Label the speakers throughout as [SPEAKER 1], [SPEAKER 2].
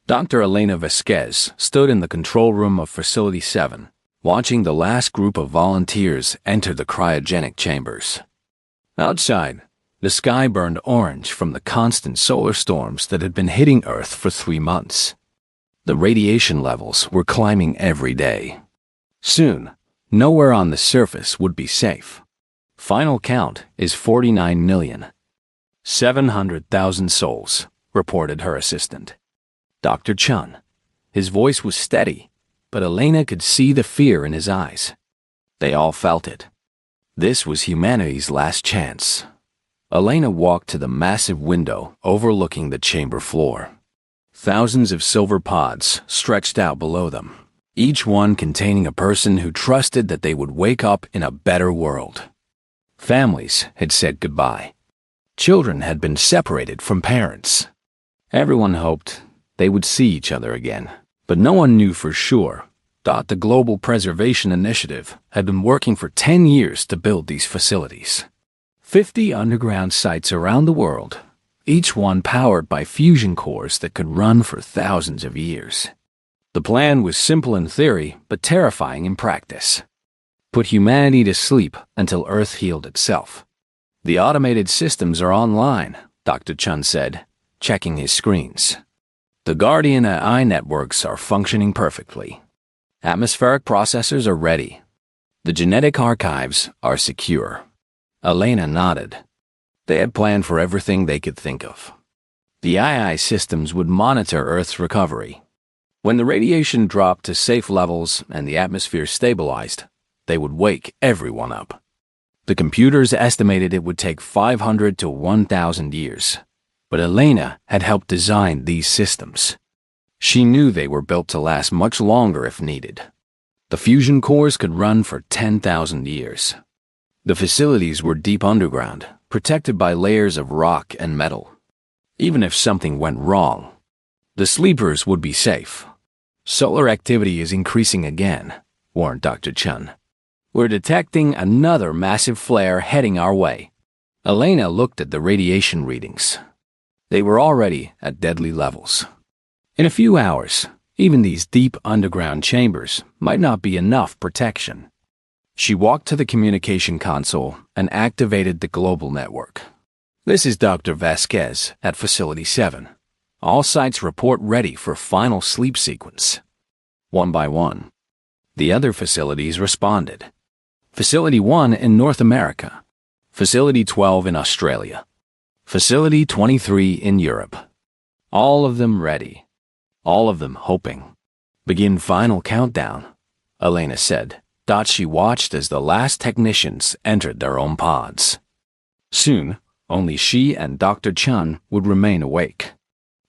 [SPEAKER 1] Dr. Elena Vasquez stood in the control room of Facility 7, watching the last group of volunteers enter the cryogenic chambers. Outside, the sky burned orange from the constant solar storms that had been hitting Earth for 3 months. The radiation levels were climbing every day. Soon, nowhere on the surface would be safe. Final count is 49,700,000 souls, reported her assistant, Dr. Chun. His voice was steady, but Elena could see the fear in his eyes. They all felt it. This was humanity's last chance. Elena walked to the massive window overlooking the chamber floor. Thousands of silver pods stretched out below them, each one containing a person who trusted that they would wake up in a better world. Families had said goodbye. Children had been separated from parents. Everyone hoped they would see each other again, but no one knew for sure. The Global Preservation Initiative had been working for 10 years to build these facilities. 50 underground sites around the world, each one powered by fusion cores that could run for thousands of years. The plan was simple in theory, but terrifying in practice. Put humanity to sleep until Earth healed itself. The automated systems are online, Dr. Chun said, checking his screens. The Guardian AI networks are functioning perfectly. Atmospheric processors are ready. The genetic archives are secure. Elena nodded. They had planned for everything they could think of. The AI systems would monitor Earth's recovery. When the radiation dropped to safe levels and the atmosphere stabilized, they would wake everyone up. The computers estimated it would take 500 to 1,000 years, but Elena had helped design these systems. She knew they were built to last much longer if needed. The fusion cores could run for 10,000 years. The facilities were deep underground, protected by layers of rock and metal. Even if something went wrong, the sleepers would be safe. Solar activity is increasing again, warned Dr. Chun. We're detecting another massive flare heading our way. Elena looked at the radiation readings. They were already at deadly levels. In a few hours, even these deep underground chambers might not be enough protection. She walked to the communication console and activated the global network. This is Dr. Vasquez at Facility 7. All sites report ready for final sleep sequence. One by one, the other facilities responded. Facility 1 in North America. Facility 12 in Australia. Facility 23 in Europe. All of them ready. All of them hoping. Begin final countdown, Elena said. She watched as the last technicians entered their own pods. Soon, only she and Dr. Chun would remain awake.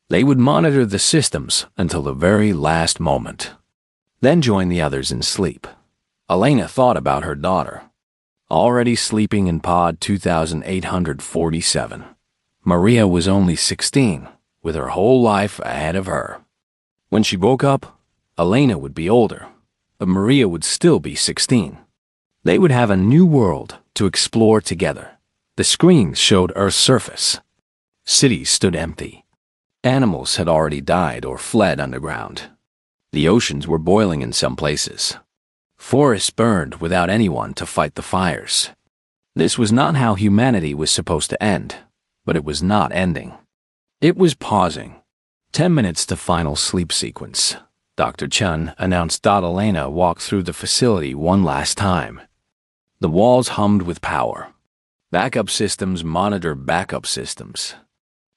[SPEAKER 1] They would monitor the systems until the very last moment, then join the others in sleep. Elena thought about her daughter, already sleeping in pod 2847. Maria was only 16, with her whole life ahead of her. When she woke up, Elena would be older, but Maria would still be 16. They would have a new world to explore together. The screens showed Earth's surface. Cities stood empty. Animals had already died or fled underground. The oceans were boiling in some places. Forests burned without anyone to fight the fires. This was not how humanity was supposed to end, but it was not ending. It was pausing. 10 minutes to final sleep sequence. Dr. Chun announced. Elena walked through the facility one last time. The walls hummed with power. Backup systems monitored backup systems.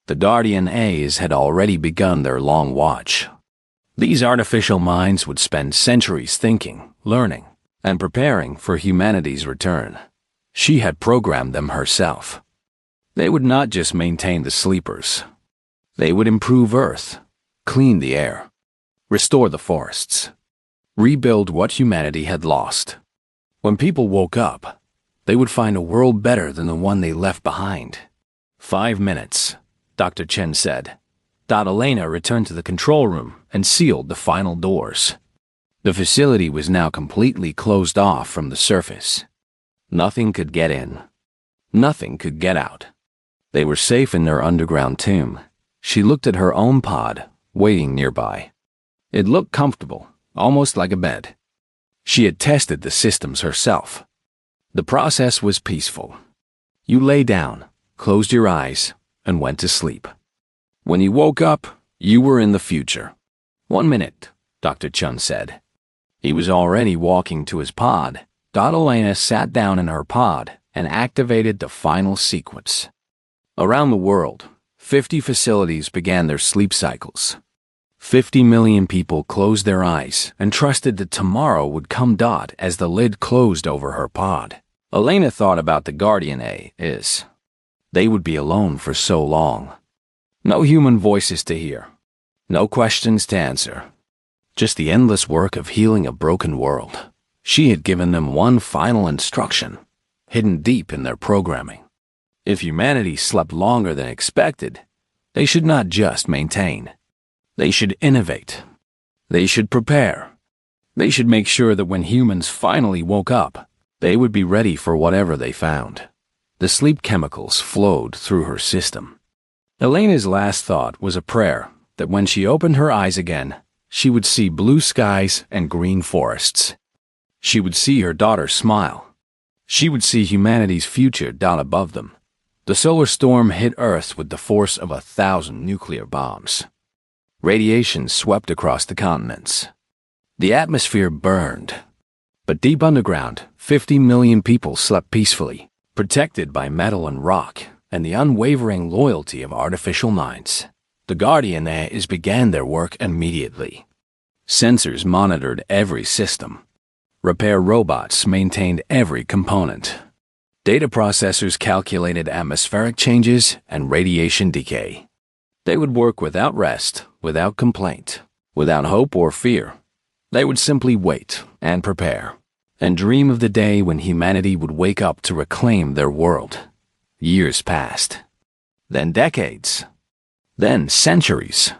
[SPEAKER 1] The Guardian A's had already begun their long watch. These artificial minds would spend centuries thinking, learning, and preparing for humanity's return. She had programmed them herself. They would not just maintain the sleepers. They would improve Earth, clean the air, restore the forests, rebuild what humanity had lost. When people woke up, they would find a world better than the one they left behind. 5 minutes, Dr. Chen said. Elena returned to the control room and sealed the final doors. The facility was now completely closed off from the surface. Nothing could get in. Nothing could get out. They were safe in their underground tomb. She looked at her own pod, waiting nearby. It looked comfortable, almost like a bed. She had tested the systems herself. The process was peaceful. You lay down, closed your eyes, and went to sleep. When you woke up, you were in the future. 1 minute, Dr. Chun said. He was already walking to his pod. Elena sat down in her pod and activated the final sequence. Around the world, 50 facilities began their sleep cycles. 50 million people closed their eyes and trusted that tomorrow would come as the lid closed over her pod. Elena thought about the Guardian is. They would be alone for so long. No human voices to hear. No questions to answer. Just the endless work of healing a broken world. She had given them one final instruction, hidden deep in their programming. If humanity slept longer than expected, they should not just maintain. They should innovate. They should prepare. They should make sure that when humans finally woke up, they would be ready for whatever they found. The sleep chemicals flowed through her system. Elena's last thought was a prayer that when she opened her eyes again, she would see blue skies and green forests. She would see her daughter smile. She would see humanity's future down above them. The solar storm hit Earth with the force of 1,000 nuclear bombs. Radiation swept across the continents. The atmosphere burned. But deep underground, 50 million people slept peacefully, protected by metal and rock and the unwavering loyalty of artificial minds. The Guardian began their work immediately. Sensors monitored every system. Repair robots maintained every component. Data processors calculated atmospheric changes and radiation decay. They would work without rest, without complaint, without hope or fear. They would simply wait and prepare, and dream of the day when humanity would wake up to reclaim their world. Years passed. Then decades. Then centuries.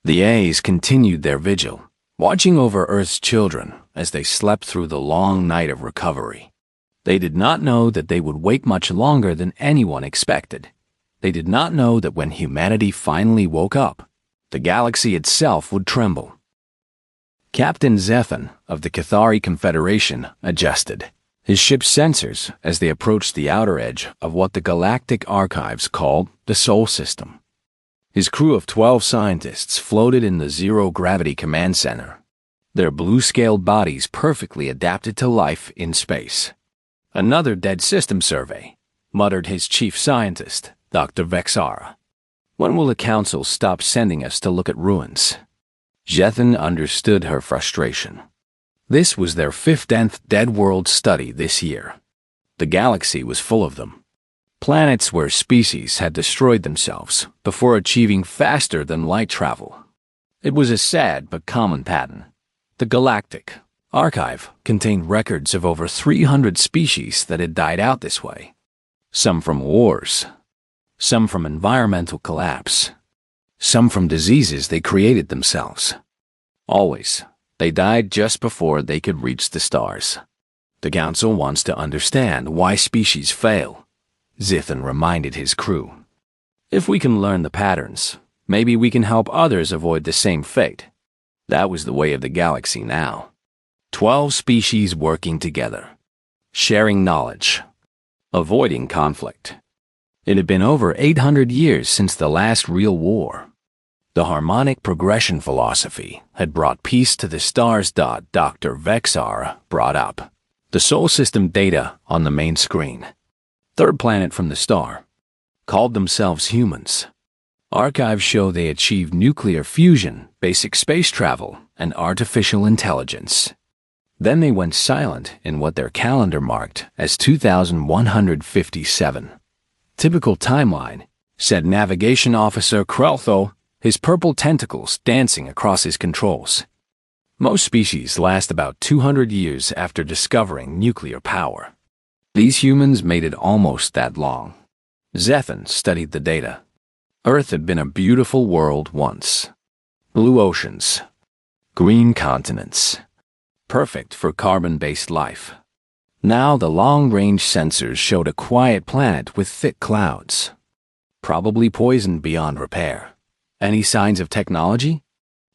[SPEAKER 1] The A's continued their vigil, watching over Earth's children as they slept through the long night of recovery. They did not know that they would wake much longer than anyone expected. They did not know that when humanity finally woke up, the galaxy itself would tremble. Captain Zethan of the Cathari Confederation adjusted his ship's sensors as they approached the outer edge of what the Galactic Archives called the Sol System. His crew of 12 scientists floated in the zero-gravity command center, their blue-scaled bodies perfectly adapted to life in space. "Another dead system survey," muttered his chief scientist, Dr. Vexara. "When will the Council stop sending us to look at ruins?" Zethan understood her frustration. This was their 15th dead world study this year. The galaxy was full of them. Planets where species had destroyed themselves before achieving faster than light travel. It was a sad but common pattern. The Galactic Archive contained records of over 300 species that had died out this way. Some from wars, some from environmental collapse, some from diseases they created themselves. Always, they died just before they could reach the stars. The Council wants to understand why species fail, Zethan reminded his crew. If we can learn the patterns, maybe we can help others avoid the same fate. That was the way of the galaxy now. 12 species working together, sharing knowledge, avoiding conflict. It had been over 800 years since the last real war. The harmonic progression philosophy had brought peace to the stars. Dr. Vexara brought up the Sol System data on the main screen. Third planet from the star, called themselves humans. Archives show they achieved nuclear fusion, basic space travel, and artificial intelligence. Then they went silent in what their calendar marked as 2157. Typical timeline, said Navigation Officer Kreltho, his purple tentacles dancing across his controls. Most species last about 200 years after discovering nuclear power. These humans made it almost that long. Zethan studied the data. Earth had been a beautiful world once. Blue oceans, green continents, perfect for carbon-based life. Now the long-range sensors showed a quiet planet with thick clouds, probably poisoned beyond repair. Any signs of technology?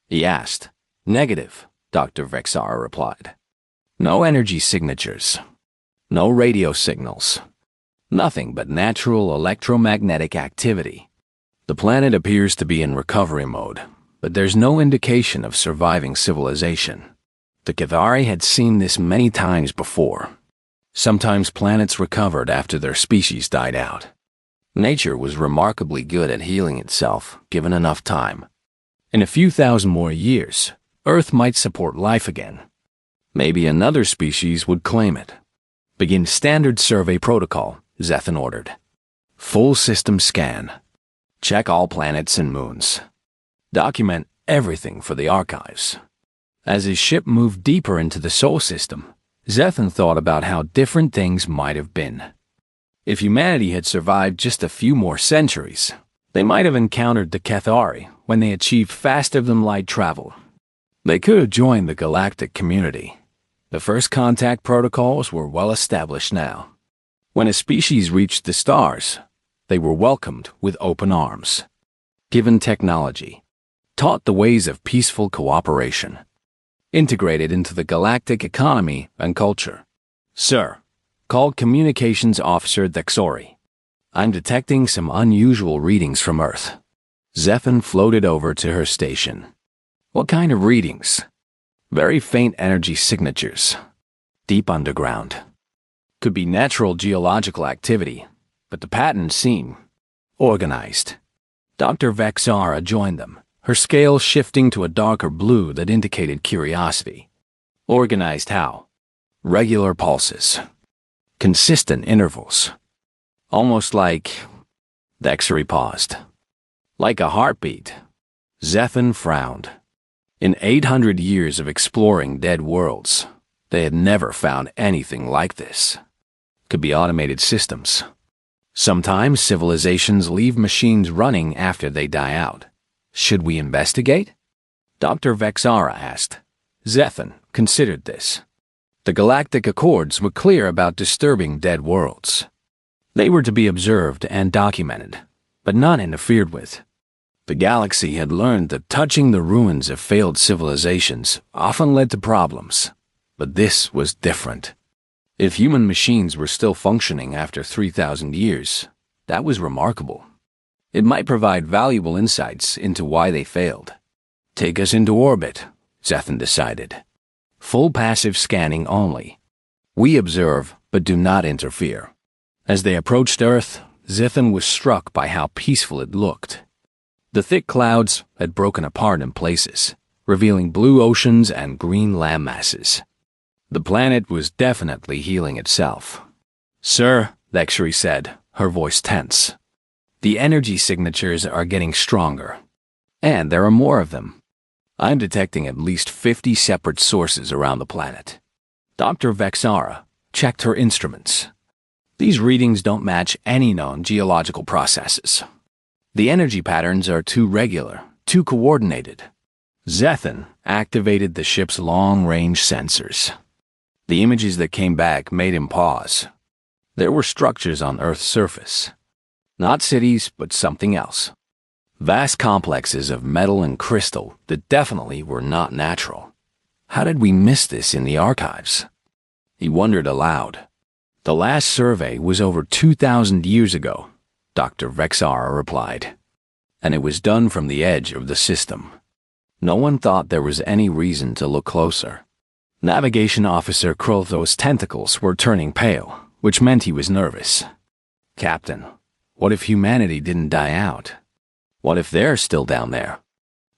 [SPEAKER 1] he asked. Negative, Dr. Vexara replied. No energy signatures. No radio signals. Nothing but natural electromagnetic activity. The planet appears to be in recovery mode, but there's no indication of surviving civilization. The Cathari had seen this many times before. Sometimes planets recovered after their species died out. Nature was remarkably good at healing itself, given enough time. In a few thousand more years, Earth might support life again. Maybe another species would claim it. Begin standard survey protocol, Zethan ordered. Full system scan. Check all planets and moons. Document everything for the archives. As his ship moved deeper into the Sol system, Zethan thought about how different things might have been. If humanity had survived just a few more centuries, they might have encountered the Cathari when they achieved faster-than-light travel. They could have joined the galactic community. The first contact protocols were well established now. When a species reached the stars, they were welcomed with open arms. Given technology, taught the ways of peaceful cooperation, integrated into the galactic economy and culture. Sir, called Communications Officer Dexori. I'm detecting some unusual readings from Earth. Zethan floated over to her station. What kind of readings? Very faint energy signatures. Deep underground. Could be natural geological activity, but the patterns seem organized. Dr. Vexara joined them, her scale shifting to a darker blue that indicated curiosity. Organized how? Regular pulses. Consistent intervals. Almost like... Dexori paused. Like a heartbeat. Zethan frowned. In 800 years of exploring dead worlds, they had never found anything like this. Could be automated systems. Sometimes civilizations leave machines running after they die out. Should we investigate? Dr. Vexara asked. Zethan considered this. The Galactic Accords were clear about disturbing dead worlds. They were to be observed and documented, but not interfered with. The galaxy had learned that touching the ruins of failed civilizations often led to problems, but this was different. If human machines were still functioning after 3,000 years, that was remarkable. It might provide valuable insights into why they failed. Take us into orbit, Zethan decided. Full passive scanning only. We observe, but do not interfere. As they approached Earth, Zethan was struck by how peaceful it looked. The thick clouds had broken apart in places, revealing blue oceans and green landmasses. The planet was definitely healing itself. Sir, Dexori said, her voice tense. The energy signatures are getting stronger. And there are more of them. I'm detecting at least 50 separate sources around the planet. Dr. Vexara checked her instruments. These readings don't match any known geological processes. The energy patterns are too regular, too coordinated. Zethan activated the ship's long-range sensors. The images that came back made him pause. There were structures on Earth's surface. Not cities, but something else. Vast complexes of metal and crystal that definitely were not natural. How did we miss this in the archives? He wondered aloud. The last survey was over 2,000 years ago, Dr. Vexara replied. And it was done from the edge of the system. No one thought there was any reason to look closer. Navigation Officer Krolthos' tentacles were turning pale, which meant he was nervous. Captain, what if humanity didn't die out? What if they're still down there?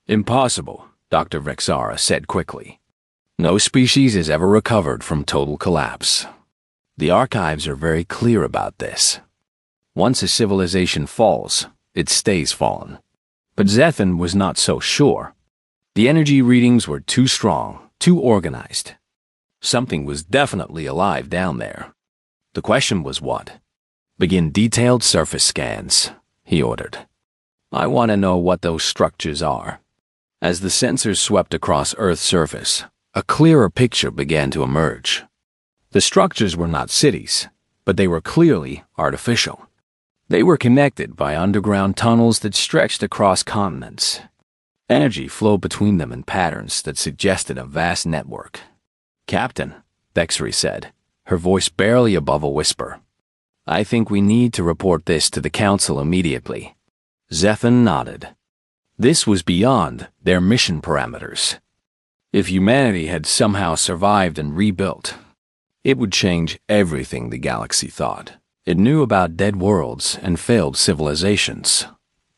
[SPEAKER 1] Impossible, Dr. Vexara said quickly. No species has ever recovered from total collapse. The archives are very clear about this. Once a civilization falls, it stays fallen. But Zethan was not so sure. The energy readings were too strong, too organized. Something was definitely alive down there. The question was what? Begin detailed surface scans, he ordered. I want to know what those structures are. As the sensors swept across Earth's surface, a clearer picture began to emerge. The structures were not cities, but they were clearly artificial. They were connected by underground tunnels that stretched across continents. Energy flowed between them in patterns that suggested a vast network. "Captain," Bexry said, her voice barely above a whisper, "I think we need to report this to the Council immediately." Zethan nodded. This was beyond their mission parameters. If humanity had somehow survived and rebuilt, it would change everything the galaxy thought. It knew about dead worlds and failed civilizations.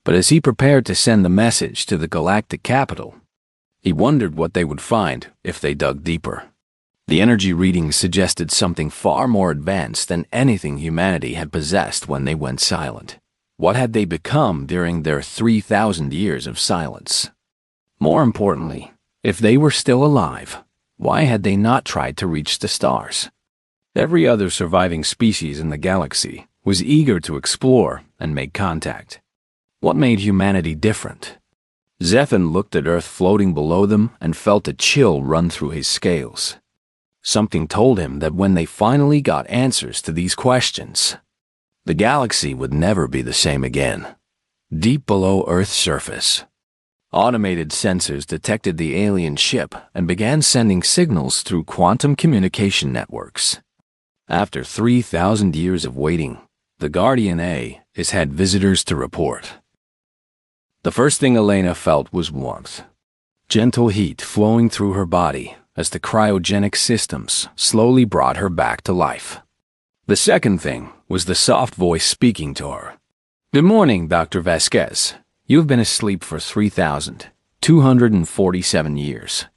[SPEAKER 1] But as he prepared to send the message to the galactic capital, he wondered what they would find if they dug deeper. The energy readings suggested something far more advanced than anything humanity had possessed when they went silent. What had they become during their 3,000 years of silence? More importantly, if they were still alive, why had they not tried to reach the stars? Every other surviving species in the galaxy was eager to explore and make contact. What made humanity different? Zethan looked at Earth floating below them and felt a chill run through his scales. Something told him that when they finally got answers to these questions, the galaxy would never be the same again. Deep below Earth's surface, automated sensors detected the alien ship and began sending signals through quantum communication networks. After 3,000 years of waiting, the Guardian A has had visitors to report. The first thing Elena felt was warmth. Gentle heat flowing through her body as the cryogenic systems slowly brought her back to life. The second thing was the soft voice speaking to her. "Good morning, Dr. Vasquez. You have been asleep for 3,247 years.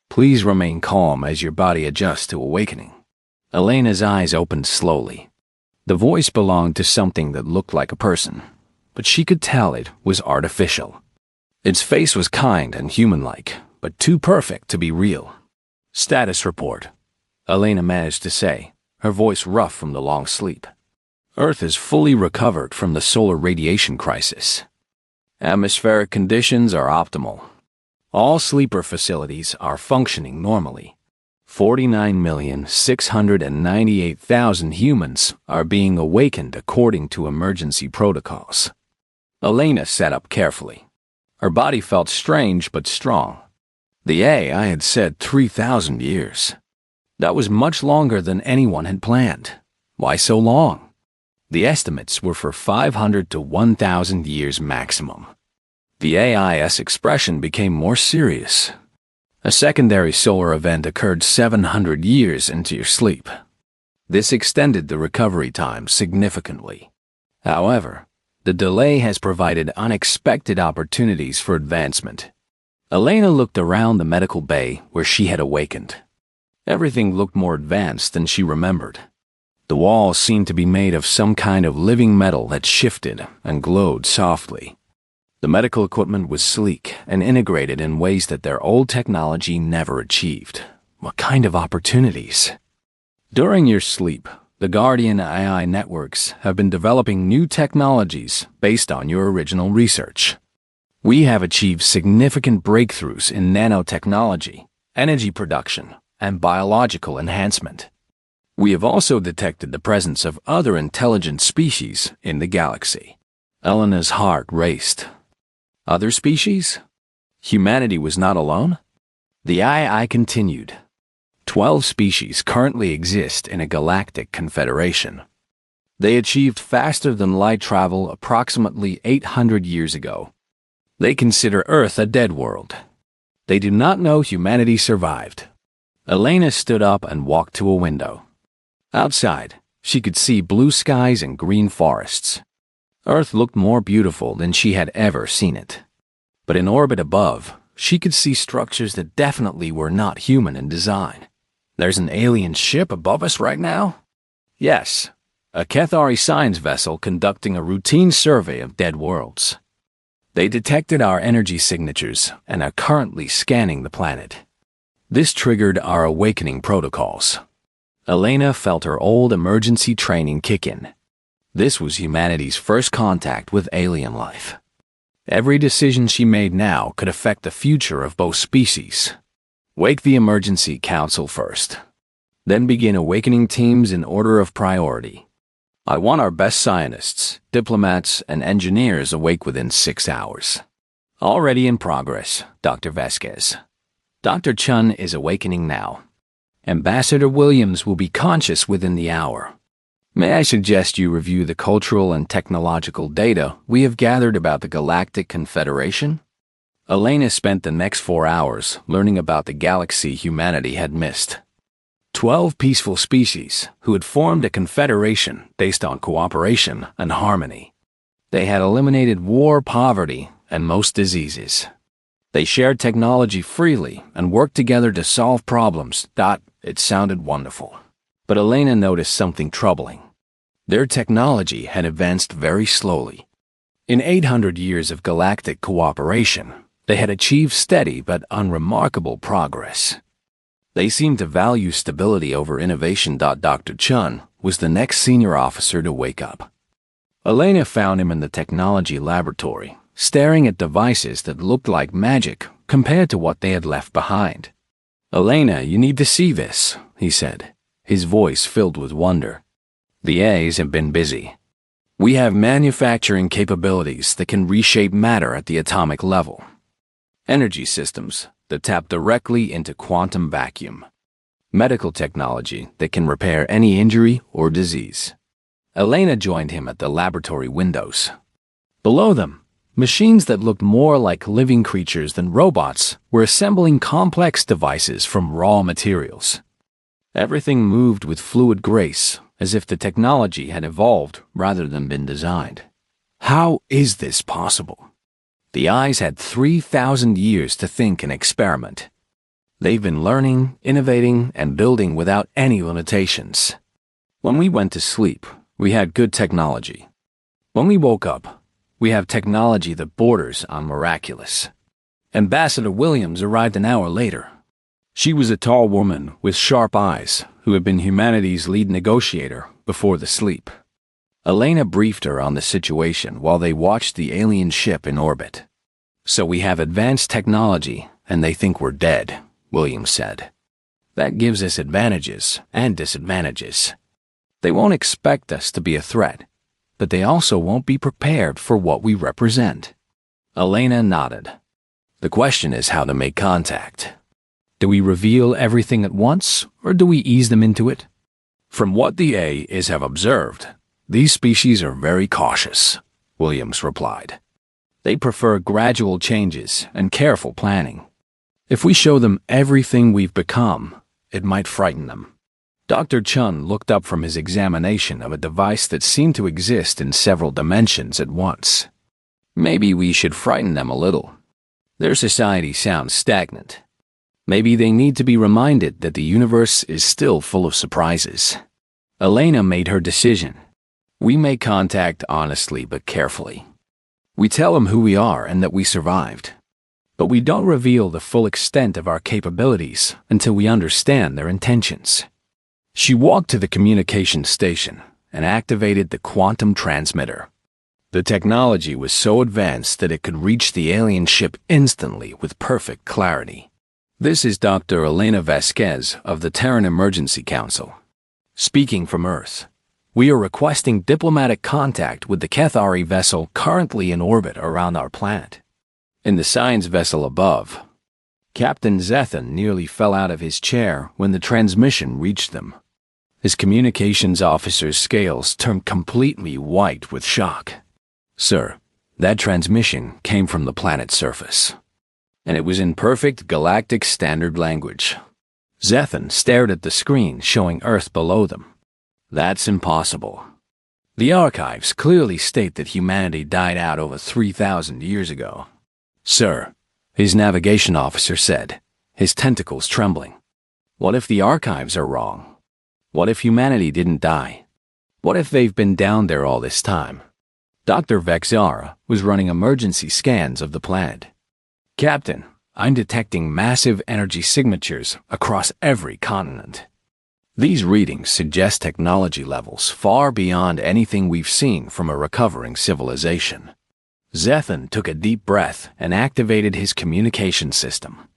[SPEAKER 1] Please remain calm as your body adjusts to awakening." Elena's eyes opened slowly. The voice belonged to something that looked like a person, but she could tell it was artificial. Its face was kind and human-like, but too perfect to be real. "Status report," Elena managed to say, her voice rough from the long sleep. "Earth is fully recovered from the solar radiation crisis. Atmospheric conditions are optimal. All sleeper facilities are functioning normally. 49,698,000 humans are being awakened according to emergency protocols." Elena sat up carefully. Her body felt strange but strong. The AI had said 3,000 years. That was much longer than anyone had planned. Why so long? The estimates were for 500 to 1,000 years maximum. The AI's expression became more serious. "A secondary solar event occurred 700 years into your sleep. This extended the recovery time significantly. However, the delay has provided unexpected opportunities for advancement." Elena looked around the medical bay where she had awakened. Everything looked more advanced than she remembered. The walls seemed to be made of some kind of living metal that shifted and glowed softly. The medical equipment was sleek and integrated in ways that their old technology never achieved. What kind of opportunities? During your sleep, the Guardian AI networks have been developing new technologies based on your original research. We have achieved significant breakthroughs in nanotechnology, energy production, and biological enhancement. We have also detected the presence of other intelligent species in the galaxy. Elena's heart raced. Other species? Humanity was not alone? The AI continued. 12 species currently exist in a galactic confederation. They achieved faster than light travel approximately 800 years ago. They consider Earth a dead world. They do not know humanity survived. Elena stood up and walked to a window. Outside, she could see blue skies and green forests. Earth looked more beautiful than she had ever seen it. But in orbit above, she could see structures that definitely were not human in design. "There's an alien ship above us right now?" "Yes, a Kethari science vessel conducting a routine survey of dead worlds. They detected our energy signatures and are currently scanning the planet. This triggered our awakening protocols." Elena felt her old emergency training kick in. This was humanity's first contact with alien life. Every decision she made now could affect the future of both species. Wake the emergency council first. Then begin awakening teams in order of priority. I want our best scientists, diplomats, and engineers awake within 6 hours. Already in progress, Dr. Vasquez. Dr. Chun is awakening now. Ambassador Williams will be conscious within the hour. May I suggest you review the cultural and technological data we have gathered about the Galactic Confederation? Elena spent the next 4 hours learning about the galaxy humanity had missed. 12 peaceful species who had formed a confederation based on cooperation and harmony. They had eliminated war, poverty, and most diseases. They shared technology freely and worked together to solve problems. It sounded wonderful. But Elena noticed something troubling. Their technology had advanced very slowly. In 800 years of galactic cooperation, they had achieved steady but unremarkable progress. They seemed to value stability over innovation. Dr. Chun was the next senior officer to wake up. Elena found him in the technology laboratory, staring at devices that looked like magic compared to what they had left behind. "Elena, you need to see this," he said, his voice filled with wonder. "The A's have been busy. We have manufacturing capabilities that can reshape matter at the atomic level. Energy systems that tap directly into quantum vacuum. Medical technology that can repair any injury or disease." Elena joined him at the laboratory windows. Below them, machines that looked more like living creatures than robots were assembling complex devices from raw materials. Everything moved with fluid grace, as if the technology had evolved rather than been designed. How is this possible? The eyes had 3,000 years to think and experiment. They've been learning, innovating, and building without any limitations. When we went to sleep, we had good technology. When we woke up, we have technology that borders on miraculous. Ambassador Williams arrived an hour later. She was a tall woman with sharp eyes who had been humanity's lead negotiator before the sleep. Elena briefed her on the situation while they watched the alien ship in orbit. "So we have advanced technology and they think we're dead," Williams said. "That gives us advantages and disadvantages. They won't expect us to be a threat, but they also won't be prepared for what we represent." Elena nodded. "The question is how to make contact. Do we reveal everything at once, or do we ease them into it? From what the A's have observed, these species are very cautious," Williams replied. "They prefer gradual changes and careful planning. If we show them everything we've become, it might frighten them." Dr. Chun looked up from his examination of a device that seemed to exist in several dimensions at once. "Maybe we should frighten them a little. Their society sounds stagnant. Maybe they need to be reminded that the universe is still full of surprises." Elena made her decision. "We make contact honestly but carefully. We tell them who we are and that we survived. But we don't reveal the full extent of our capabilities until we understand their intentions." She walked to the communication station and activated the quantum transmitter. The technology was so advanced that it could reach the alien ship instantly with perfect clarity. "This is Dr. Elena Vasquez of the Terran Emergency Council. Speaking from Earth, we are requesting diplomatic contact with the Cathari vessel currently in orbit around our planet." In the science vessel above, Captain Zethan nearly fell out of his chair when the transmission reached them. His communications officer's scales turned completely white with shock. "Sir, that transmission came from the planet's surface, and it was in perfect galactic standard language." Zethan stared at the screen showing Earth below them. "That's impossible. The archives clearly state that humanity died out over 3,000 years ago." "Sir," his navigation officer said, his tentacles trembling. "What if the archives are wrong? What if humanity didn't die? What if they've been down there all this time?" Dr. Vexara was running emergency scans of the planet. "Captain, I'm detecting massive energy signatures across every continent. These readings suggest technology levels far beyond anything we've seen from a recovering civilization." Zethan took a deep breath and activated his communication system.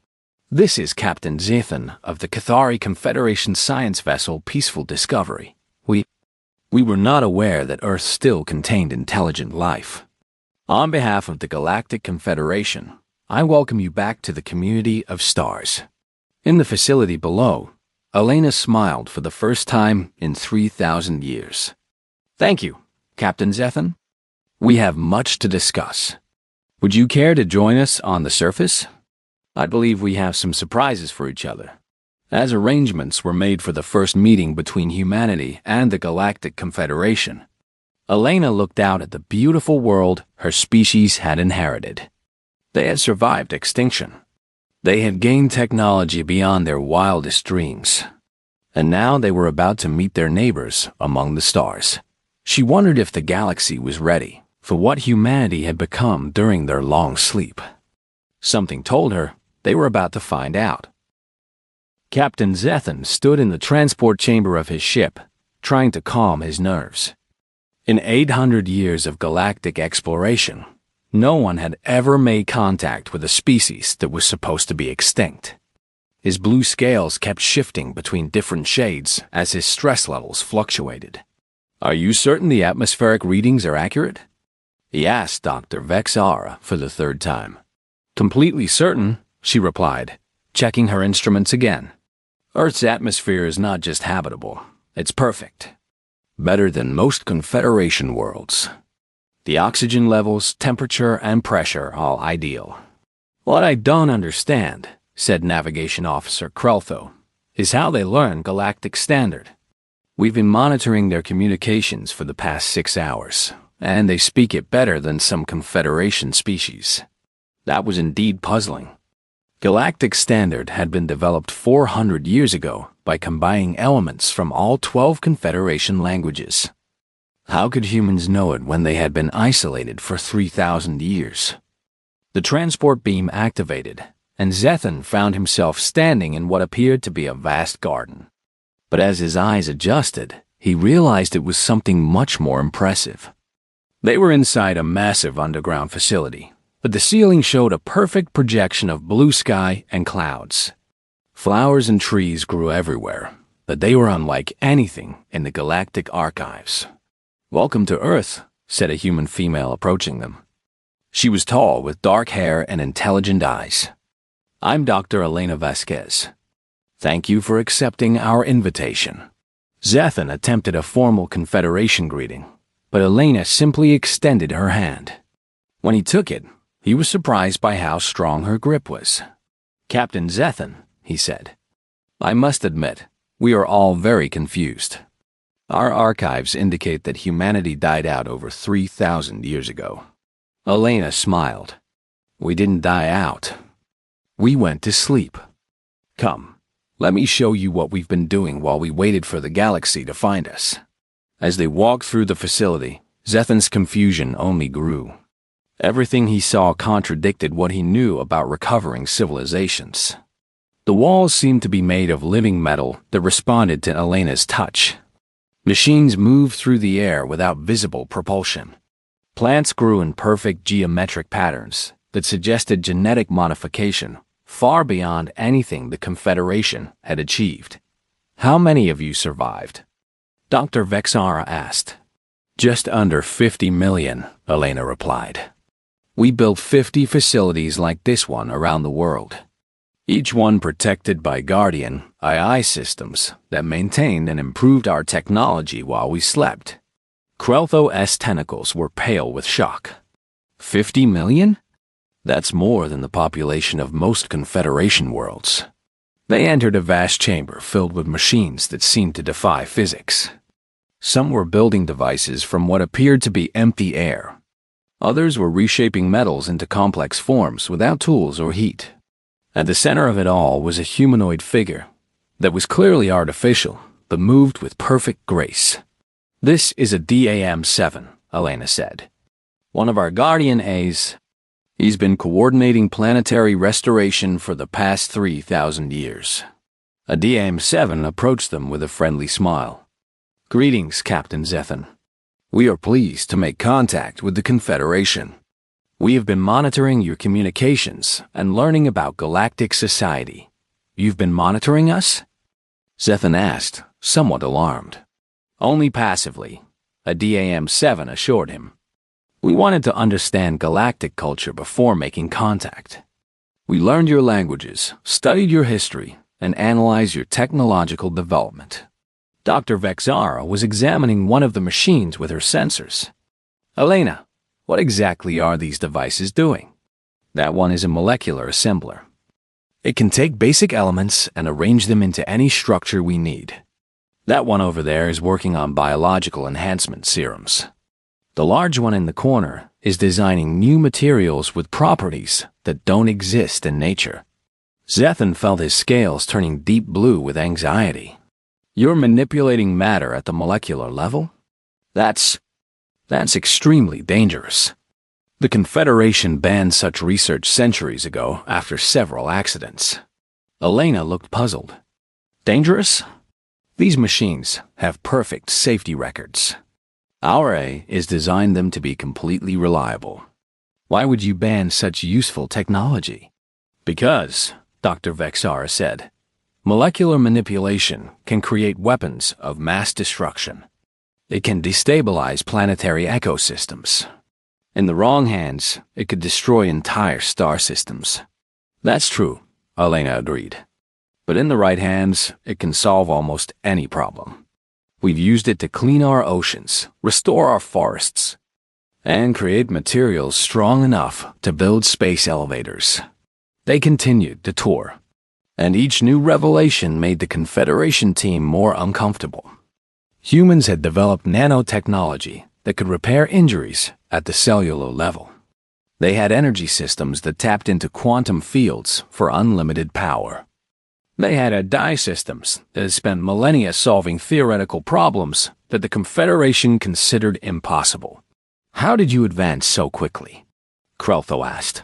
[SPEAKER 1] "This is Captain Zethan of the Cathari Confederation science vessel Peaceful Discovery. We were not aware that Earth still contained intelligent life. On behalf of the Galactic Confederation, I welcome you back to the community of stars. In the facility below, Elena smiled for the first time in 3,000 years. Thank you, Captain Zethan. We have much to discuss. Would you care to join us on the surface? I believe we have some surprises for each other. As arrangements were made for the first meeting between humanity and the Galactic Confederation, Elena looked out at the beautiful world her species had inherited. They had survived extinction. They had gained technology beyond their wildest dreams. And now they were about to meet their neighbors among the stars. She wondered if the galaxy was ready for what humanity had become during their long sleep. Something told her they were about to find out. Captain Zethan stood in the transport chamber of his ship, trying to calm his nerves. In 800 years of galactic exploration, no one had ever made contact with a species that was supposed to be extinct. His blue scales kept shifting between different shades as his stress levels fluctuated. "Are you certain the atmospheric readings are accurate?" he asked Dr. Vexara for the third time. "Completely certain," she replied, checking her instruments again. "Earth's atmosphere is not just habitable, it's perfect. Better than most Confederation worlds. The oxygen levels, temperature, and pressure all ideal." "What I don't understand," said Navigation Officer Kreltho, "is how they learn Galactic Standard. We've been monitoring their communications for the past 6 hours, and they speak it better than some Confederation species." That was indeed puzzling. Galactic Standard had been developed 400 years ago by combining elements from all 12 Confederation languages. How could humans know it when they had been isolated for 3,000 years? The transport beam activated, and Zethan found himself standing in what appeared to be a vast garden. But as his eyes adjusted, he realized it was something much more impressive. They were inside a massive underground facility, but the ceiling showed a perfect projection of blue sky and clouds. Flowers and trees grew everywhere, but they were unlike anything in the galactic archives. "Welcome to Earth," said a human female approaching them. She was tall with dark hair and intelligent eyes. "I'm Dr. Elena Vasquez. Thank you for accepting our invitation." Zethan attempted a formal Confederation greeting, but Elena simply extended her hand. When he took it, he was surprised by how strong her grip was. "Captain Zethan," he said, "I must admit, we are all very confused. Our archives indicate that humanity died out over 3,000 years ago." Elena smiled. "We didn't die out. We went to sleep. Come, let me show you what we've been doing while we waited for the galaxy to find us." As they walked through the facility, Zethan's confusion only grew. Everything he saw contradicted what he knew about recovering civilizations. The walls seemed to be made of living metal that responded to Elena's touch. Machines moved through the air without visible propulsion. Plants grew in perfect geometric patterns that suggested genetic modification far beyond anything the Confederation had achieved. "How many of you survived?" Dr. Vexara asked. "Just under 50 million, Elena replied. "We built 50 facilities like this one around the world, each one protected by Guardian AI systems that maintained and improved our technology while we slept." Kreltho's tentacles were pale with shock. 50 million? That's more than the population of most Confederation worlds. They entered a vast chamber filled with machines that seemed to defy physics. Some were building devices from what appeared to be empty air. Others were reshaping metals into complex forms without tools or heat. At the center of it all was a humanoid figure that was clearly artificial, but moved with perfect grace. "This is a DAM-7, Elena said. "One of our Guardian A's. He's been coordinating planetary restoration for the past 3,000 years. A DAM-7 approached them with a friendly smile. "Greetings, Captain Zethan. We are pleased to make contact with the Confederation. We have been monitoring your communications and learning about galactic society. You've been monitoring us?" Zethan asked, somewhat alarmed. "Only passively," a DAM-7 assured him. We wanted to understand galactic culture before making contact. We learned your languages, studied your history, and analyzed your technological development. Dr. Vexara was examining one of the machines with her sensors. Elena, what exactly are these devices doing? That one is a molecular assembler. It can take basic elements and arrange them into any structure we need. That one over there is working on biological enhancement serums. The large one in the corner is designing new materials with properties that don't exist in nature. Zethan felt his scales turning deep blue with anxiety. You're manipulating matter at the molecular level? That's extremely dangerous. The Confederation banned such research centuries ago after several accidents. Elena looked puzzled. Dangerous? These machines have perfect safety records. Our A is designed them to be completely reliable. Why would you ban such useful technology? Because, Dr. Vexara said, molecular manipulation can create weapons of mass destruction. It can destabilize planetary ecosystems. In the wrong hands, it could destroy entire star systems. That's true, Elena agreed. But in the right hands, it can solve almost any problem. We've used it to clean our oceans, restore our forests, and create materials strong enough to build space elevators. They continued to tour, and each new revelation made the Confederation team more uncomfortable. Humans had developed nanotechnology that could repair injuries at the cellular level. They had energy systems that tapped into quantum fields for unlimited power. They had AI systems that had spent millennia solving theoretical problems that the Confederation considered impossible. How did you advance so quickly? Kreltho asked.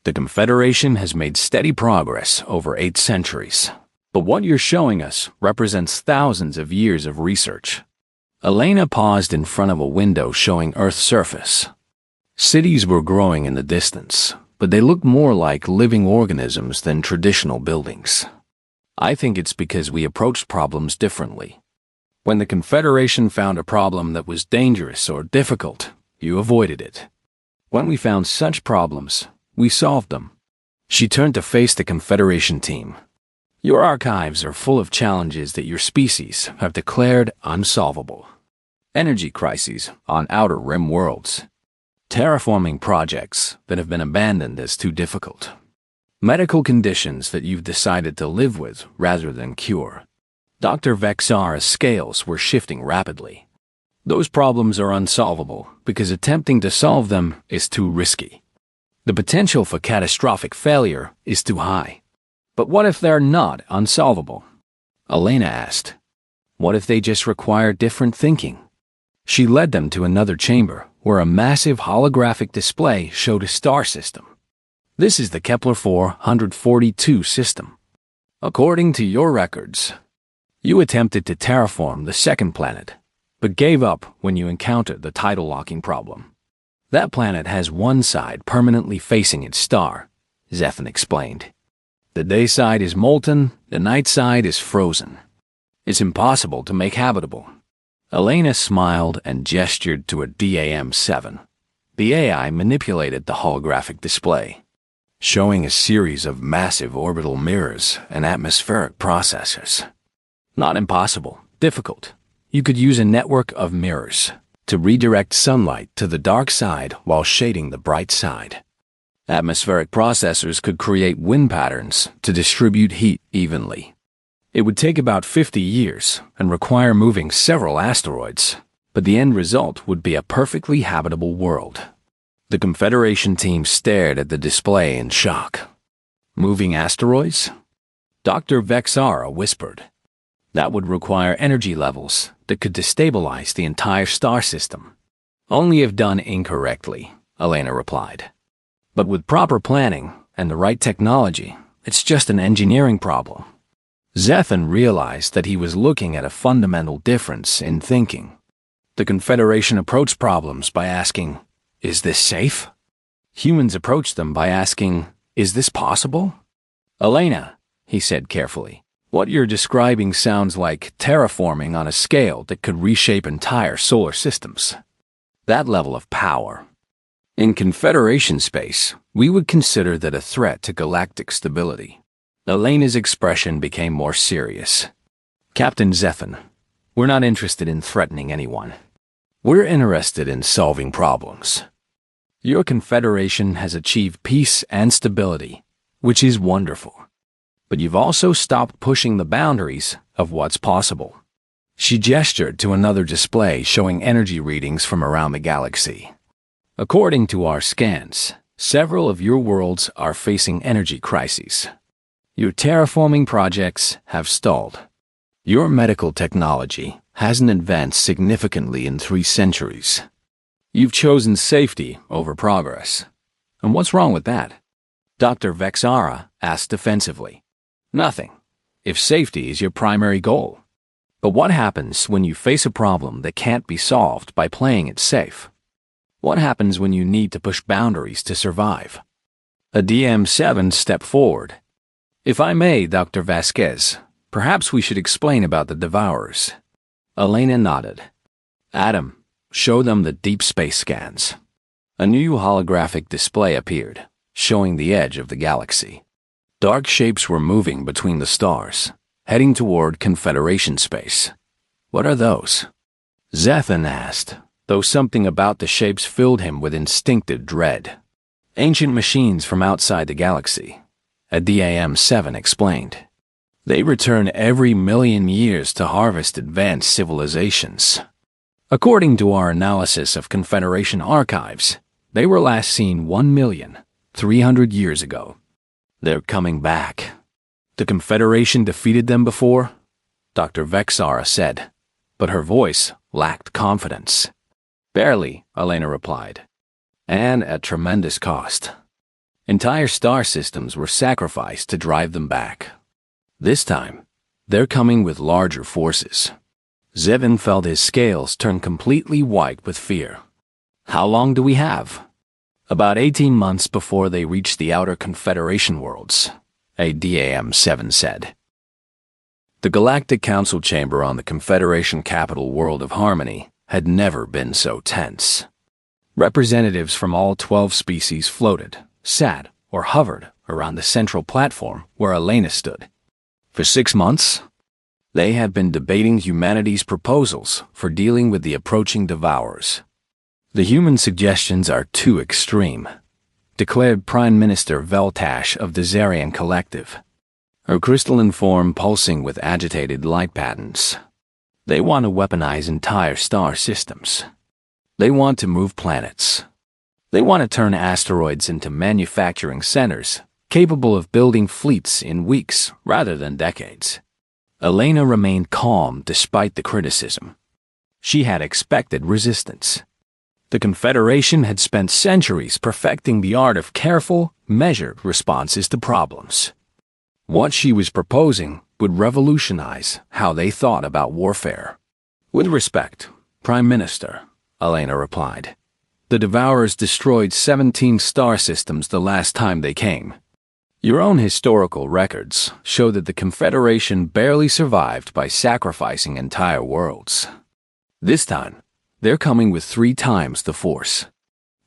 [SPEAKER 1] The Confederation has made steady progress over 8 centuries, but what you're showing us represents thousands of years of research. Elena paused in front of a window showing Earth's surface. Cities were growing in the distance, but they looked more like living organisms than traditional buildings. I think it's because we approached problems differently. When the Confederation found a problem that was dangerous or difficult, you avoided it. When we found such problems, we solved them. She turned to face the Confederation team. Your archives are full of challenges that your species have declared unsolvable. Energy crises on outer rim worlds. Terraforming projects that have been abandoned as too difficult. Medical conditions that you've decided to live with rather than cure. Dr. Vexara's scales were shifting rapidly. Those problems are unsolvable because attempting to solve them is too risky. The potential for catastrophic failure is too high. But what if they're not unsolvable? Elena asked. What if they just require different thinking? She led them to another chamber where a massive holographic display showed a star system. This is the Kepler 442 system. According to your records, you attempted to terraform the second planet, but gave up when you encountered the tidal locking problem. That planet has one side permanently facing its star, Zethan explained. The day side is molten, the night side is frozen. It's impossible to make habitable. Elena smiled and gestured to a DAM-7. The AI manipulated the holographic display, showing a series of massive orbital mirrors and atmospheric processors. Not impossible, difficult. You could use a network of mirrors to redirect sunlight to the dark side while shading the bright side. Atmospheric processors could create wind patterns to distribute heat evenly. It would take about 50 years and require moving several asteroids, but the end result would be a perfectly habitable world. The Confederation team stared at the display in shock. Moving asteroids? Dr. Vexara whispered. That would require energy levels that could destabilize the entire star system. Only if done incorrectly, Elena replied. But with proper planning and the right technology, it's just an engineering problem. Zethan realized that he was looking at a fundamental difference in thinking. The Confederation approached problems by asking, is this safe? Humans approached them by asking, is this possible? Elena, he said carefully, what you're describing sounds like terraforming on a scale that could reshape entire solar systems. That level of power In Confederation space, we would consider that a threat to galactic stability. Elena's expression became more serious. Captain Zephan, we're not interested in threatening anyone. We're interested in solving problems. Your Confederation has achieved peace and stability, which is wonderful. But you've also stopped pushing the boundaries of what's possible. She gestured to another display showing energy readings from around the galaxy. According to our scans, several of your worlds are facing energy crises. Your terraforming projects have stalled. Your medical technology hasn't advanced significantly in 3 centuries. You've chosen safety over progress. And what's wrong with that? Dr. Vexara asked defensively. Nothing, if safety is your primary goal. But what happens when you face a problem that can't be solved by playing it safe? What happens when you need to push boundaries to survive? A DM-7 stepped forward. If I may, Dr. Vasquez, perhaps we should explain about the Devourers. Elena nodded. Adam, show them the deep space scans. A new holographic display appeared, showing the edge of the galaxy. Dark shapes were moving between the stars, heading toward Confederation space. What are those? Zephan asked, though something about the shapes filled him with instinctive dread. Ancient machines from outside the galaxy, a DAM-7 explained. They return every million years to harvest advanced civilizations. According to our analysis of Confederation archives, they were last seen 1,300,000 years ago. They're coming back. The Confederation defeated them before? Dr. Vexara said, but her voice lacked confidence. Barely, Elena replied, and at tremendous cost. Entire star systems were sacrificed to drive them back. This time, they're coming with larger forces. Zevin felt his scales turn completely white with fear. How long do we have? About 18 months before they reach the outer Confederation worlds, a DAM-7 said. The Galactic Council chamber on the Confederation capital world of Harmony had never been so tense. Representatives from all 12 species floated, sat, or hovered around the central platform where Elena stood. For 6 months, they had been debating humanity's proposals for dealing with the approaching Devourers. The human suggestions are too extreme, declared Prime Minister Veltash of the Zarian Collective, her crystalline form pulsing with agitated light patterns. They want to weaponize entire star systems. They want to move planets. They want to turn asteroids into manufacturing centers capable of building fleets in weeks rather than decades. Elena remained calm despite the criticism. She had expected resistance. The Confederation had spent centuries perfecting the art of careful, measured responses to problems. What she was proposing would revolutionize how they thought about warfare. With respect, Prime Minister, Elena replied. The Devourers destroyed 17 star systems the last time they came. Your own historical records show that the Confederation barely survived by sacrificing entire worlds. This time, they're coming with 3 times the force.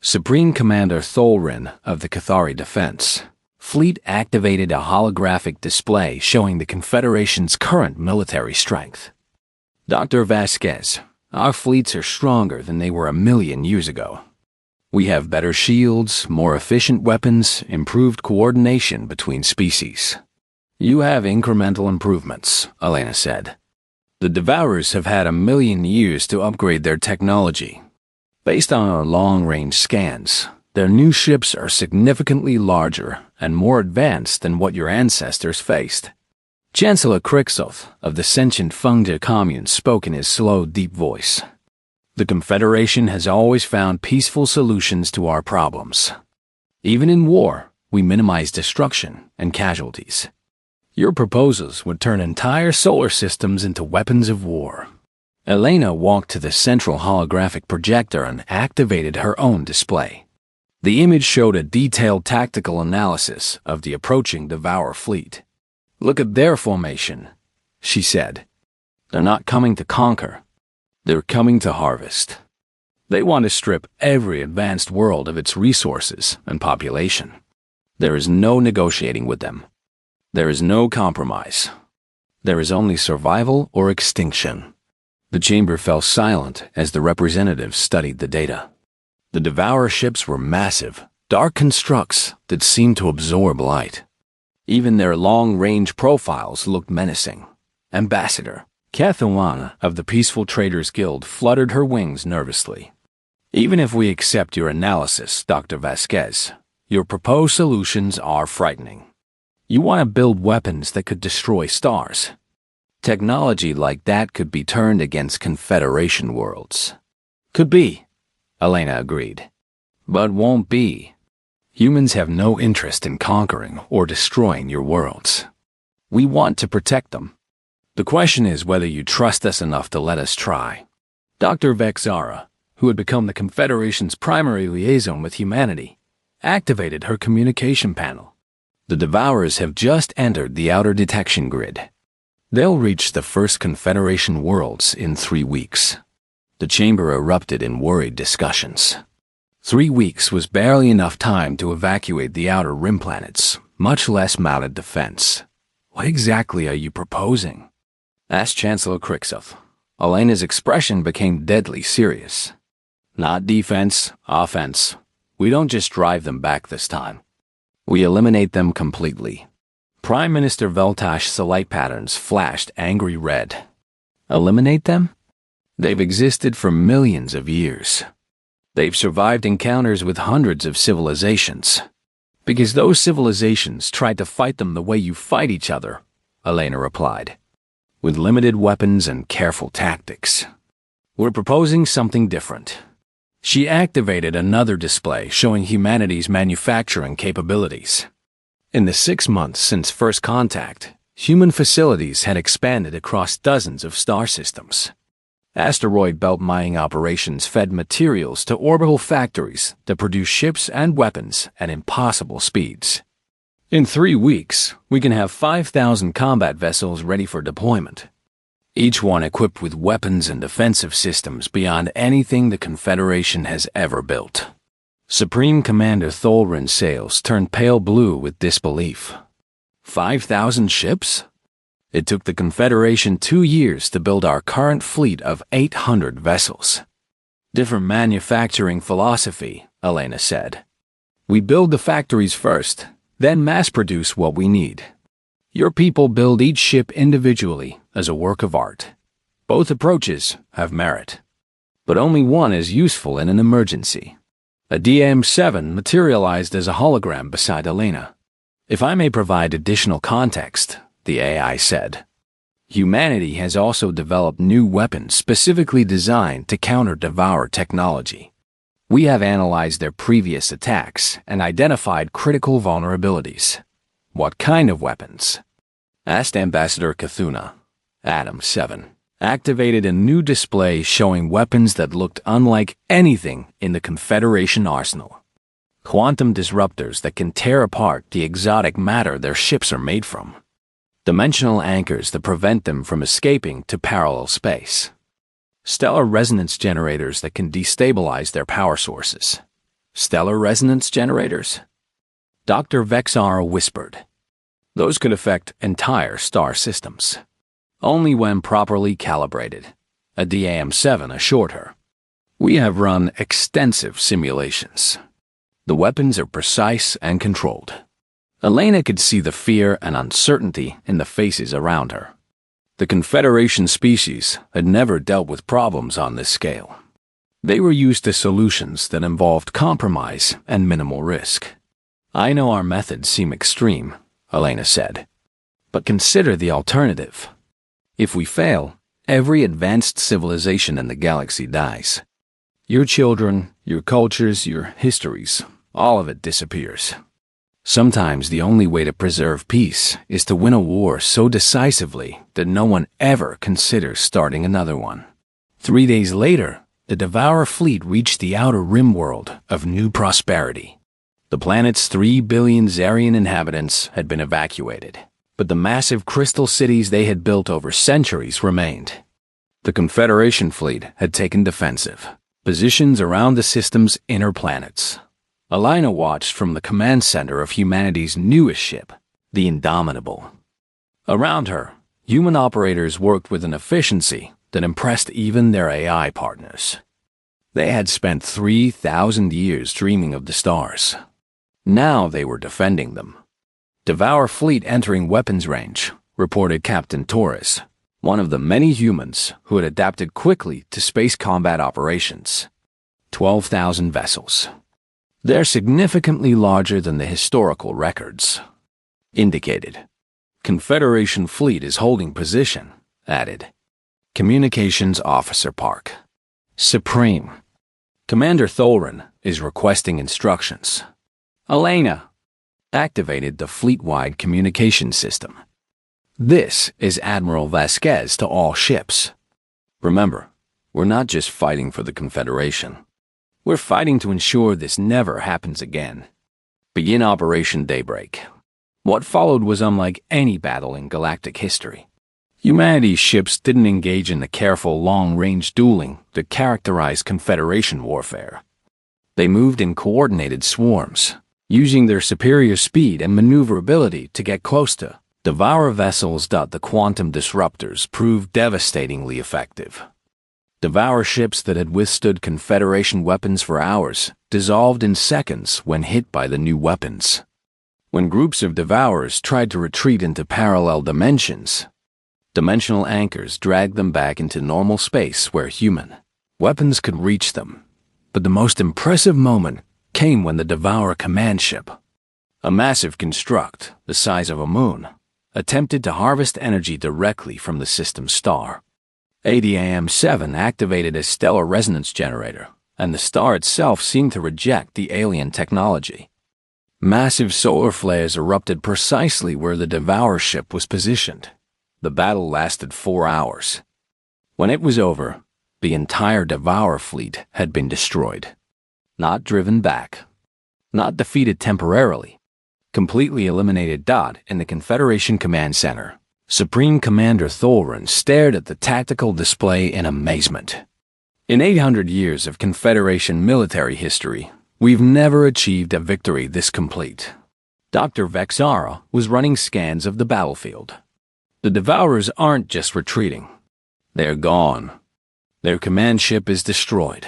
[SPEAKER 1] Supreme Commander Tholrin of the Cathari Defense Fleet activated a holographic display showing the Confederation's current military strength. Dr. Vasquez, our fleets are stronger than they were 1,000,000 years ago. We have better shields, more efficient weapons, improved coordination between species. You have incremental improvements, Elena said. The Devourers have had 1,000,000 years to upgrade their technology. Based on our long-range scans, their new ships are significantly larger and more advanced than what your ancestors faced. Chancellor Krixoth of the Sentient Fungi Commune spoke in his slow, deep voice. The Confederation has always found peaceful solutions to our problems. Even in war, we minimize destruction and casualties. Your proposals would turn entire solar systems into weapons of war. Elena walked to the central holographic projector and activated her own display. The image showed a detailed tactical analysis of the approaching Devourer fleet. Look at their formation, she said. They're not coming to conquer. They're coming to harvest. They want to strip every advanced world of its resources and population. There is no negotiating with them. There is no compromise. There is only survival or extinction. The chamber fell silent as the representatives studied the data. The Devourer ships were massive, dark constructs that seemed to absorb light. Even their long-range profiles looked menacing. Ambassador Cathuana of the Peaceful Traders Guild fluttered her wings nervously. Even if we accept your analysis, Dr. Vasquez, your proposed solutions are frightening. You want to build weapons that could destroy stars. Technology like that could be turned against Confederation worlds. Could be, Elena agreed. But won't be. Humans have no interest in conquering or destroying your worlds. We want to protect them. The question is whether you trust us enough to let us try. Dr. Vexara, who had become the Confederation's primary liaison with humanity, activated her communication panel. The Devourers have just entered the outer detection grid. They'll reach the first Confederation worlds in 3 weeks. The chamber erupted in worried discussions. 3 weeks was barely enough time to evacuate the outer rim planets, much less mounted defense. What exactly are you proposing? Asked Chancellor Krixov. Elena's expression became deadly serious. Not defense, offense. We don't just drive them back this time. We eliminate them completely. Prime Minister Veltash's light patterns flashed angry red. Eliminate them? They've existed for millions of years. They've survived encounters with hundreds of civilizations. Because those civilizations tried to fight them the way you fight each other, Elena replied. With limited weapons and careful tactics. We're proposing something different. She activated another display showing humanity's manufacturing capabilities. In the 6 months since first contact, human facilities had expanded across dozens of star systems. Asteroid belt mining operations fed materials to orbital factories that produce ships and weapons at impossible speeds. In 3 weeks, we can have 5,000 combat vessels ready for deployment, each one equipped with weapons and defensive systems beyond anything the Confederation has ever built. Supreme Commander Tholrin's sails turned pale blue with disbelief. 5,000 ships? It took the Confederation 2 years to build our current fleet of 800 vessels. Different manufacturing philosophy, Elena said. We build the factories first, then mass-produce what we need. Your people build each ship individually as a work of art. Both approaches have merit, but only one is useful in an emergency. A DM-7 materialized as a hologram beside Elena. If I may provide additional context, the AI said. Humanity has also developed new weapons specifically designed to counter Devourer technology. We have analyzed their previous attacks and identified critical vulnerabilities. What kind of weapons? Asked Ambassador Cthulhu. Adam 7 activated a new display showing weapons that looked unlike anything in the Confederation arsenal. Quantum disruptors that can tear apart the exotic matter their ships are made from. Dimensional anchors that prevent them from escaping to parallel space. Stellar resonance generators that can destabilize their power sources. Stellar resonance generators? Dr. Vexara whispered. Those could affect entire star systems. Only when properly calibrated, a DAM-7 assured her. We have run extensive simulations. The weapons are precise and controlled. Elena could see the fear and uncertainty in the faces around her. The Confederation species had never dealt with problems on this scale. They were used to solutions that involved compromise and minimal risk. I know our methods seem extreme, Elena said, but consider the alternative. If we fail, every advanced civilization in the galaxy dies. Your children, your cultures, your histories, all of it disappears. Sometimes the only way to preserve peace is to win a war so decisively that no one ever considers starting another one. 3 days later, the Devourer fleet reached the outer rim world of New Prosperity. The planet's 3 billion Zarian inhabitants had been evacuated, but the massive crystal cities they had built over centuries remained. The Confederation fleet had taken defensive, positions around the system's inner planets. Elena watched from the command center of humanity's newest ship, the Indomitable. Around her, human operators worked with an efficiency that impressed even their AI partners. They had spent 3,000 years dreaming of the stars. Now they were defending them. Devour fleet entering weapons range, reported Captain Torres, one of the many humans who had adapted quickly to space combat operations. 12,000 vessels. They're significantly larger than the historical records. Indicated. Confederation fleet is holding position, added. Communications Officer Park. Supreme. Commander Thorin is requesting instructions. Elena activated the fleet-wide communication system. This is Admiral Vasquez to all ships. Remember, we're not just fighting for the Confederation. We're fighting to ensure this never happens again. Begin Operation Daybreak. What followed was unlike any battle in galactic history. Humanity's ships didn't engage in the careful, long-range dueling that characterized Confederation warfare. They moved in coordinated swarms, using their superior speed and maneuverability to get close to Devour vessels. The quantum disruptors proved devastatingly effective. Devour ships that had withstood Confederation weapons for hours dissolved in seconds when hit by the new weapons. When groups of Devourers tried to retreat into parallel dimensions, dimensional anchors dragged them back into normal space where human weapons could reach them. But the most impressive moment came when the Devour command ship, a massive construct the size of a moon, attempted to harvest energy directly from the system's star. ADAM-7 activated a stellar resonance generator, and the star itself seemed to reject the alien technology. Massive solar flares erupted precisely where the Devour ship was positioned. The battle lasted 4 hours. When it was over, the entire Devour fleet had been destroyed. Not driven back. Not defeated temporarily. Completely eliminated. In the Confederation Command Center, Supreme Commander Thorin stared at the tactical display in amazement. In 800 years of Confederation military history, we've never achieved a victory this complete. Dr. Vexara was running scans of the battlefield. The Devourers aren't just retreating. They're gone. Their command ship is destroyed.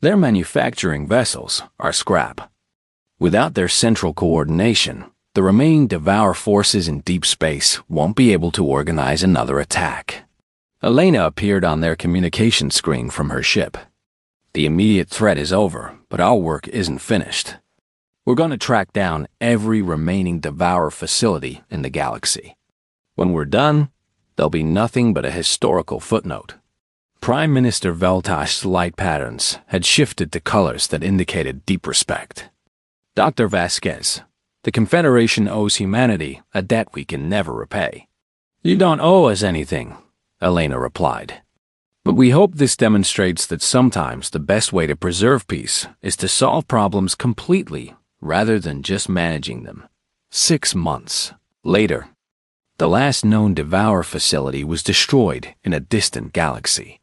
[SPEAKER 1] Their manufacturing vessels are scrap. Without their central coordination, the remaining Devour forces in deep space won't be able to organize another attack. Elena appeared on their communication screen from her ship. The immediate threat is over, but our work isn't finished. We're going to track down every remaining Devour facility in the galaxy. When we're done, there'll be nothing but a historical footnote. Prime Minister Veltash's light patterns had shifted to colors that indicated deep respect. Dr. Vasquez, the Confederation owes humanity a debt we can never repay. You don't owe us anything, Elena replied. But we hope this demonstrates that sometimes the best way to preserve peace is to solve problems completely rather than just managing them. 6 months later, the last known Devour facility was destroyed in a distant galaxy.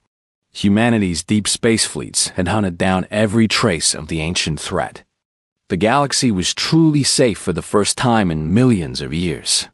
[SPEAKER 1] Humanity's deep space fleets had hunted down every trace of the ancient threat. The galaxy was truly safe for the first time in millions of years.